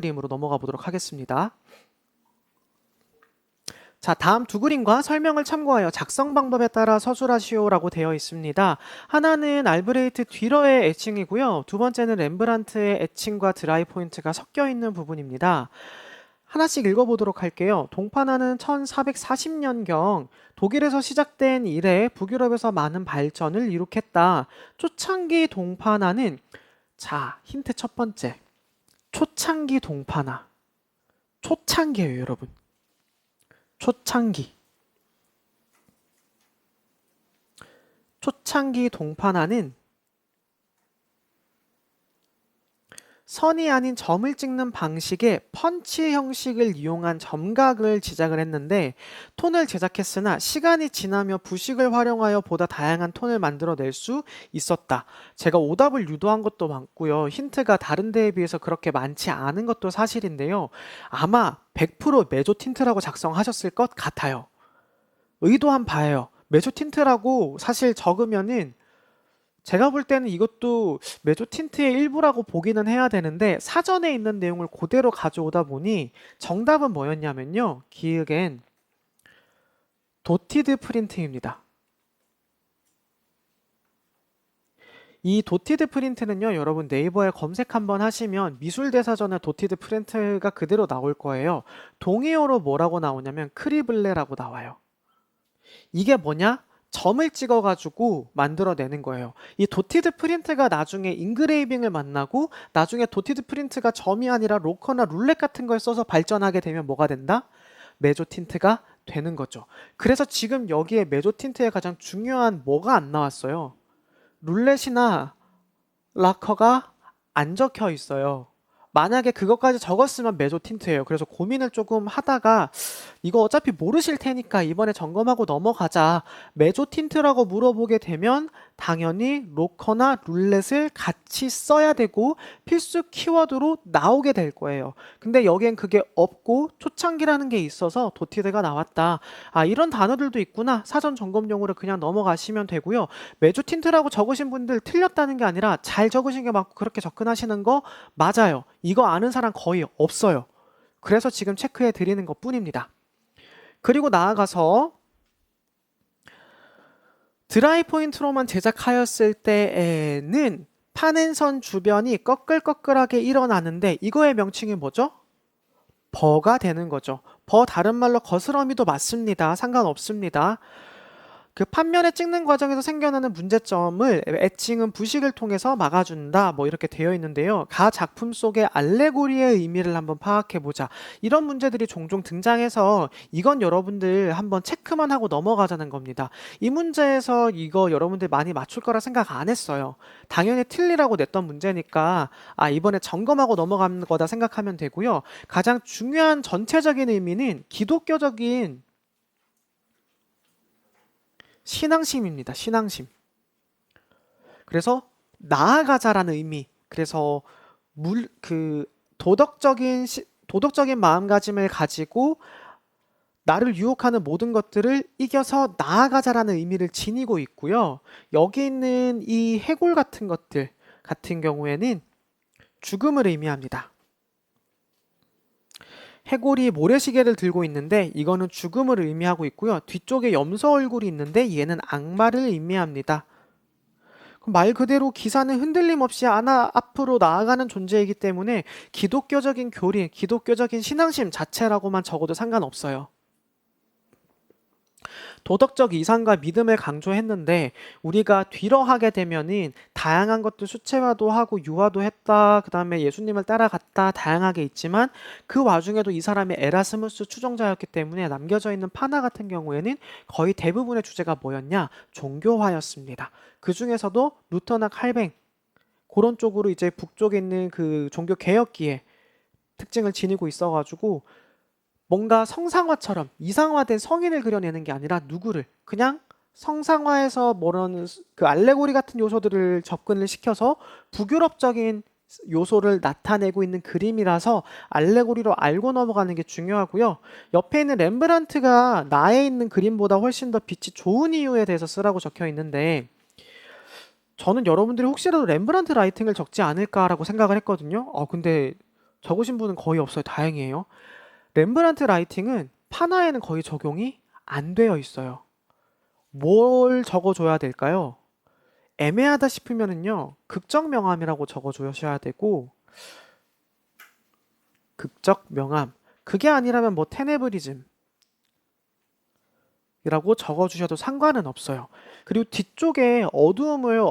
그림으로 넘어가 보도록 하겠습니다. 자, 다음 두 그림과 설명을 참고하여 작성 방법에 따라 서술하시오라고 되어 있습니다. 하나는 알브레이트 듀러의 애칭이고요. 두 번째는 렘브란트의 애칭과 드라이 포인트가 섞여 있는 부분입니다. 하나씩 읽어보도록 할게요. 동파나는 1440년경 독일에서 시작된 이래 북유럽에서 많은 발전을 이룩했다. 초창기 동파나는, 자, 힌트 첫 번째. 초창기 동파나. 초창기예요, 여러분. 초창기. 초창기 동파나는 선이 아닌 점을 찍는 방식의 펀치 형식을 이용한 점각을 제작을 했는데 톤을 제작했으나 시간이 지나며 부식을 활용하여 보다 다양한 톤을 만들어낼 수 있었다. 제가 오답을 유도한 것도 많고요. 힌트가 다른 데에 비해서 그렇게 많지 않은 것도 사실인데요. 아마 100% 메조 틴트라고 작성하셨을 것 같아요. 의도한 바예요. 메조 틴트라고 사실 적으면은 제가 볼 때는 이것도 메조 틴트의 일부라고 보기는 해야 되는데 사전에 있는 내용을 그대로 가져오다 보니 정답은 뭐였냐면요. 기억엔 도티드 프린트입니다. 이 도티드 프린트는요, 여러분 네이버에 검색 한번 하시면 미술대사전에 도티드 프린트가 그대로 나올 거예요. 동의어로 뭐라고 나오냐면 크리블레라고 나와요. 이게 뭐냐? 점을 찍어가지고 만들어내는 거예요. 이 도티드 프린트가 나중에 인그레이빙을 만나고 나중에 도티드 프린트가 점이 아니라 로커나 룰렛 같은 걸 써서 발전하게 되면 뭐가 된다? 메조 틴트가 되는 거죠. 그래서 지금 여기에 메조 틴트의 가장 중요한 뭐가 안 나왔어요. 룰렛이나 라커가 안 적혀 있어요. 만약에 그것까지 적었으면 메조 틴트예요. 그래서 고민을 조금 하다가 이거 어차피 모르실 테니까 이번에 점검하고 넘어가자. 메조 틴트라고 물어보게 되면 당연히 로커나 룰렛을 같이 써야 되고 필수 키워드로 나오게 될 거예요. 근데 여기엔 그게 없고 초창기라는 게 있어서 도티드가 나왔다. 아, 이런 단어들도 있구나. 사전 점검용으로 그냥 넘어가시면 되고요. 메조 틴트라고 적으신 분들 틀렸다는 게 아니라 잘 적으신 게 맞고 그렇게 접근하시는 거 맞아요. 이거 아는 사람 거의 없어요. 그래서 지금 체크해 드리는 것 뿐입니다. 그리고 나아가서 드라이 포인트로만 제작하였을 때에는 파낸 선 주변이 꺼끌꺼끌하게 일어나는데 이거의 명칭이 뭐죠? 버가 되는 거죠. 버 다른 말로 거스러미도 맞습니다. 상관없습니다. 그 판면에 찍는 과정에서 생겨나는 문제점을 애칭은 부식을 통해서 막아준다. 뭐 이렇게 되어 있는데요. 가 작품 속의 알레고리의 의미를 한번 파악해보자. 이런 문제들이 종종 등장해서 이건 여러분들 한번 체크만 하고 넘어가자는 겁니다. 이 문제에서 이거 여러분들 많이 맞출 거라 생각 안 했어요. 당연히 틀리라고 냈던 문제니까 아, 이번에 점검하고 넘어가는 거다 생각하면 되고요. 가장 중요한 전체적인 의미는 기독교적인 신앙심입니다. 신앙심. 그래서 나아가자라는 의미. 그래서 도덕적인 마음가짐을 가지고 나를 유혹하는 모든 것들을 이겨서 나아가자라는 의미를 지니고 있고요. 여기 있는 이 해골 같은 것들 같은 경우에는 죽음을 의미합니다. 해골이 모래시계를 들고 있는데 이거는 죽음을 의미하고 있고요. 뒤쪽에 염소 얼굴이 있는데 얘는 악마를 의미합니다. 말 그대로 기사는 흔들림 없이 앞으로 나아가는 존재이기 때문에 기독교적인 교리, 기독교적인 신앙심 자체라고만 적어도 상관없어요. 도덕적 이상과 믿음을 강조했는데 우리가 뒤로 하게 되면은 다양한 것들 수채화도 하고 유화도 했다. 그 다음에 예수님을 따라갔다. 다양하게 있지만 그 와중에도 이 사람이 에라스무스 추종자였기 때문에 남겨져 있는 파나 같은 경우에는 거의 대부분의 주제가 뭐였냐? 종교화였습니다. 그 중에서도 루터나 칼뱅 그런 쪽으로 이제 북쪽에 있는 그 종교 개혁기에 특징을 지니고 있어가지고 뭔가 성상화처럼 이상화된 성인을 그려내는 게 아니라 누구를 그냥 성상화에서 뭐라는 그 알레고리 같은 요소들을 접근을 시켜서 북유럽적인 요소를 나타내고 있는 그림이라서 알레고리로 알고 넘어가는 게 중요하고요. 옆에 있는 렘브란트가 나에 있는 그림보다 훨씬 더 빛이 좋은 이유에 대해서 쓰라고 적혀 있는데 저는 여러분들이 혹시라도 렘브란트 라이팅을 적지 않을까라고 생각을 했거든요. 근데 적으신 분은 거의 없어요. 다행이에요. 렘브란트 라이팅은 파나에는 거의 적용이 안 되어 있어요. 뭘 적어줘야 될까요? 애매하다 싶으면은요, 극적 명암이라고 적어주셔야 되고, 극적 명암. 그게 아니라면 뭐 테네브리즘이라고 적어주셔도 상관은 없어요. 그리고 뒤쪽에 어두움을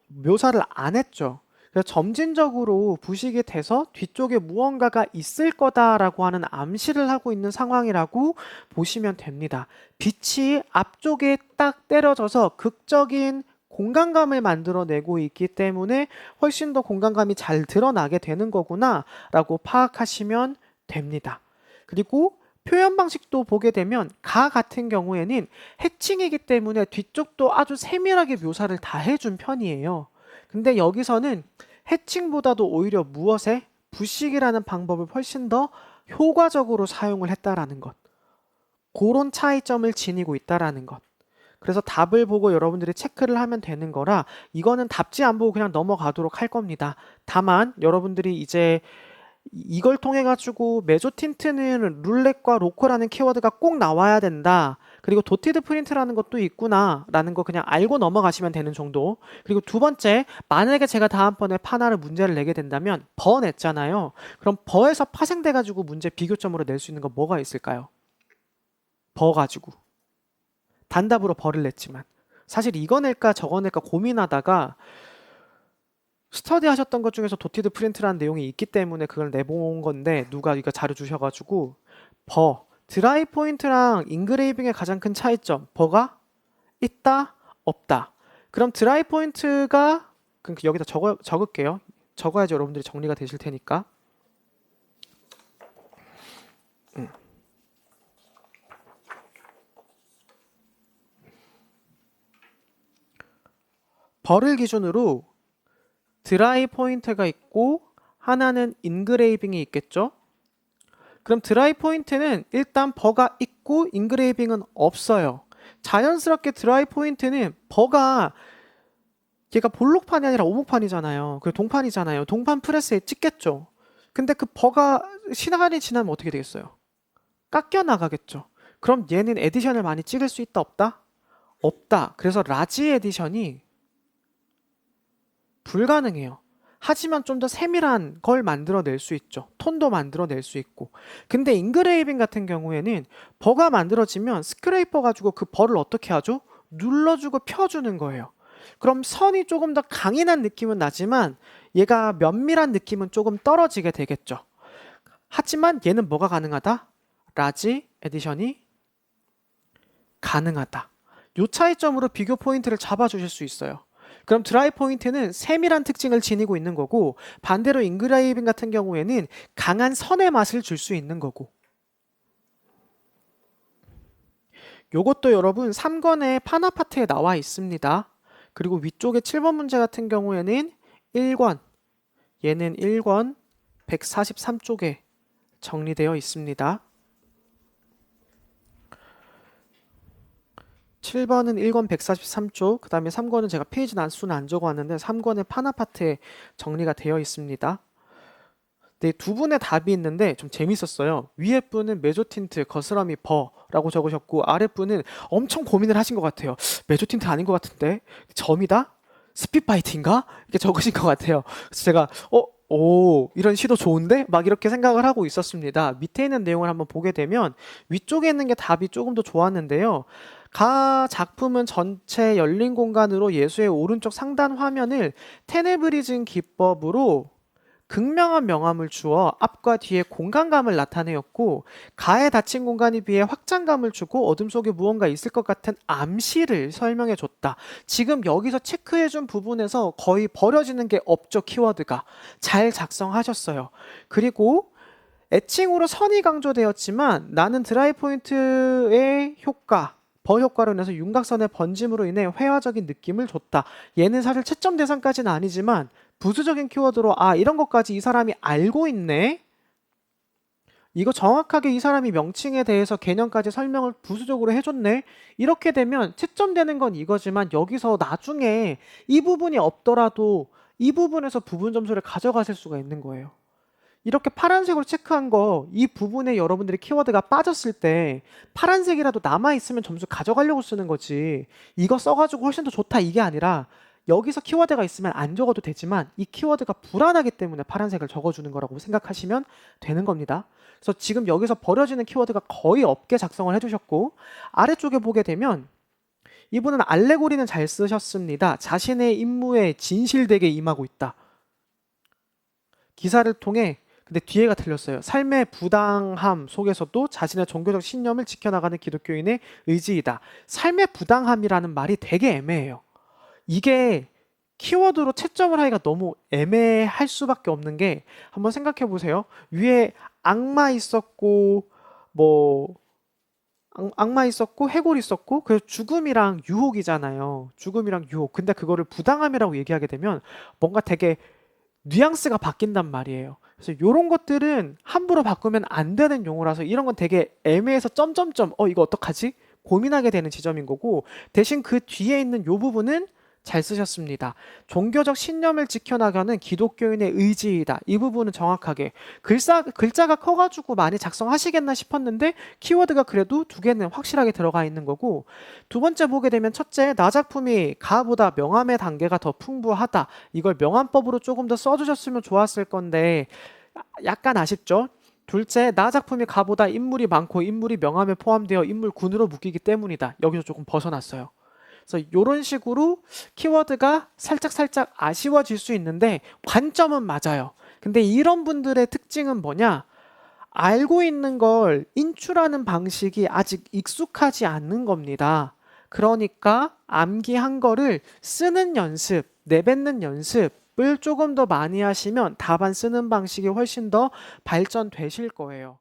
묘사를 안 했죠. 그래서 점진적으로 부식이 돼서 뒤쪽에 무언가가 있을 거다라고 하는 암시를 하고 있는 상황이라고 보시면 됩니다. 빛이 앞쪽에 딱 때려져서 극적인 공간감을 만들어내고 있기 때문에 훨씬 더 공간감이 잘 드러나게 되는 거구나 라고 파악하시면 됩니다. 그리고 표현 방식도 보게 되면 가 같은 경우에는 해칭이기 때문에 뒤쪽도 아주 세밀하게 묘사를 다 해준 편이에요. 근데 여기서는 해칭보다도 오히려 무엇에 부식이라는 방법을 훨씬 더 효과적으로 사용을 했다라는 것. 그런 차이점을 지니고 있다라는 것. 그래서 답을 보고 여러분들이 체크를 하면 되는 거라 이거는 답지 안 보고 그냥 넘어가도록 할 겁니다. 다만 여러분들이 이제 이걸 통해 가지고 메조틴트는 룰렛과 로커라는 키워드가 꼭 나와야 된다. 그리고 도티드 프린트라는 것도 있구나 라는 거 그냥 알고 넘어가시면 되는 정도. 그리고 두 번째, 만약에 제가 다음번에 파나를 문제를 내게 된다면 버 냈잖아요. 그럼 버에서 파생돼 가지고 문제 비교점으로 낼 수 있는 거 뭐가 있을까요? 버 가지고 단답으로 벌을 냈지만 사실 이거 낼까 저거 낼까 고민하다가 스터디 하셨던 것 중에서 도티드 프린트라는 내용이 있기 때문에 그걸 내본 건데 누가 이거 자료 주셔가지고 드라이 포인트랑 인그레이빙의 가장 큰 차이점 버가 있다 없다. 그럼 드라이 포인트가 여기다 적을게요. 적어야지 여러분들이 정리가 되실 테니까. 벌을 기준으로 드라이 포인트가 있고 하나는 인그레이빙이 있겠죠. 그럼 드라이 포인트는 일단 버가 있고 인그레이빙은 없어요. 자연스럽게 드라이 포인트는 버가 얘가 볼록판이 아니라 오목판이잖아요. 그 동판이잖아요. 동판 프레스에 찍겠죠. 근데 그 버가 시간이 지나면 어떻게 되겠어요? 깎여 나가겠죠. 그럼 얘는 에디션을 많이 찍을 수 있다 없다? 없다. 그래서 라지 에디션이 불가능해요. 하지만 좀 더 세밀한 걸 만들어낼 수 있죠. 톤도 만들어낼 수 있고. 근데 인그레이빙 같은 경우에는 버가 만들어지면 스크레이퍼 가지고 그 버를 어떻게 하죠? 눌러주고 펴주는 거예요. 그럼 선이 조금 더 강인한 느낌은 나지만 얘가 면밀한 느낌은 조금 떨어지게 되겠죠. 하지만 얘는 뭐가 가능하다? 라지 에디션이 가능하다. 요 차이점으로 비교 포인트를 잡아주실 수 있어요. 그럼 드라이 포인트는 세밀한 특징을 지니고 있는 거고 반대로 인그레이빙 같은 경우에는 강한 선의 맛을 줄 수 있는 거고 요것도 여러분 3권의 파나 파트에 나와 있습니다. 그리고 위쪽에 7번 문제 같은 경우에는 1권 얘는 1권 143쪽에 정리되어 있습니다. 7번은 1권 143쪽, 그 다음에 3권은 제가 페이지 수는 안 적어왔는데 3권의 파나 파트에 정리가 되어 있습니다. 네, 두 분의 답이 있는데 좀 재밌었어요. 위에 분은 메조틴트, 거스러미 버라고 적으셨고 아래 분은 엄청 고민을 하신 것 같아요. 메조틴트 아닌 것 같은데 점이다? 스피드바이트인가? 이렇게 적으신 것 같아요. 그래서 제가 이런 시도 좋은데? 막 이렇게 생각을 하고 있었습니다. 밑에 있는 내용을 한번 보게 되면 위쪽에 있는 게 답이 조금 더 좋았는데요. 가 작품은 전체 열린 공간으로 예수의 오른쪽 상단 화면을 테네브리즘 기법으로 극명한 명암을 주어 앞과 뒤에 공간감을 나타내었고 가에 닫힌 공간에 비해 확장감을 주고 어둠 속에 무언가 있을 것 같은 암시를 설명해 줬다. 지금 여기서 체크해 준 부분에서 거의 버려지는 게 없죠. 키워드가. 잘 작성하셨어요. 그리고 애칭으로 선이 강조되었지만 나는 드라이 포인트의 효과 버 효과로 인해서 윤곽선의 번짐으로 인해 회화적인 느낌을 줬다. 얘는 사실 채점 대상까지는 아니지만 부수적인 키워드로 이런 것까지 이 사람이 알고 있네? 이거 정확하게 이 사람이 명칭에 대해서 개념까지 설명을 부수적으로 해줬네? 이렇게 되면 채점되는 건 이거지만 여기서 나중에 이 부분이 없더라도 이 부분에서 부분 점수를 가져가실 수가 있는 거예요. 이렇게 파란색으로 체크한 거, 이 부분에 여러분들이 키워드가 빠졌을 때 파란색이라도 남아있으면 점수 가져가려고 쓰는 거지. 이거 써가지고 훨씬 더 좋다 이게 아니라 여기서 키워드가 있으면 안 적어도 되지만 이 키워드가 불안하기 때문에 파란색을 적어주는 거라고 생각하시면 되는 겁니다. 그래서 지금 여기서 버려지는 키워드가 거의 없게 작성을 해주셨고, 아래쪽에 보게 되면 이분은 알레고리는 잘 쓰셨습니다. 자신의 임무에 진실되게 임하고 있다. 기사를 통해, 근데 뒤에가 틀렸어요. 삶의 부당함 속에서도 자신의 종교적 신념을 지켜나가는 기독교인의 의지이다. 삶의 부당함이라는 말이 되게 애매해요. 이게 키워드로 채점을 하기가 너무 애매할 수밖에 없는 게, 한번 생각해 보세요. 위에 악마 있었고 뭐 악마 있었고 해골 있었고, 그래서 죽음이랑 유혹이잖아요. 죽음이랑 유혹. 근데 그거를 부당함이라고 얘기하게 되면 뭔가 되게 뉘앙스가 바뀐단 말이에요. 그래서 이런 것들은 함부로 바꾸면 안 되는 용어라서 이런 건 되게 애매해서 점점점 이거 어떡하지? 고민하게 되는 지점인 거고, 대신 그 뒤에 있는 이 부분은 잘 쓰셨습니다. 종교적 신념을 지켜나가는 기독교인의 의지이다. 이 부분은 정확하게 글자가 커가지고 많이 작성하시겠나 싶었는데 키워드가 그래도 두 개는 확실하게 들어가 있는 거고, 두 번째 보게 되면 첫째, 나 작품이 가보다 명암의 단계가 더 풍부하다. 이걸 명암법으로 조금 더 써주셨으면 좋았을 건데 약간 아쉽죠? 둘째, 나 작품이 가보다 인물이 많고 인물이 명함에 포함되어 인물군으로 묶이기 때문이다. 여기서 조금 벗어났어요. 그래서 이런 식으로 키워드가 살짝 아쉬워질 수 있는데 관점은 맞아요. 근데 이런 분들의 특징은 뭐냐? 알고 있는 걸 인출하는 방식이 아직 익숙하지 않는 겁니다. 그러니까 암기한 거를 쓰는 연습, 내뱉는 연습을 조금 더 많이 하시면 답안 쓰는 방식이 훨씬 더 발전되실 거예요.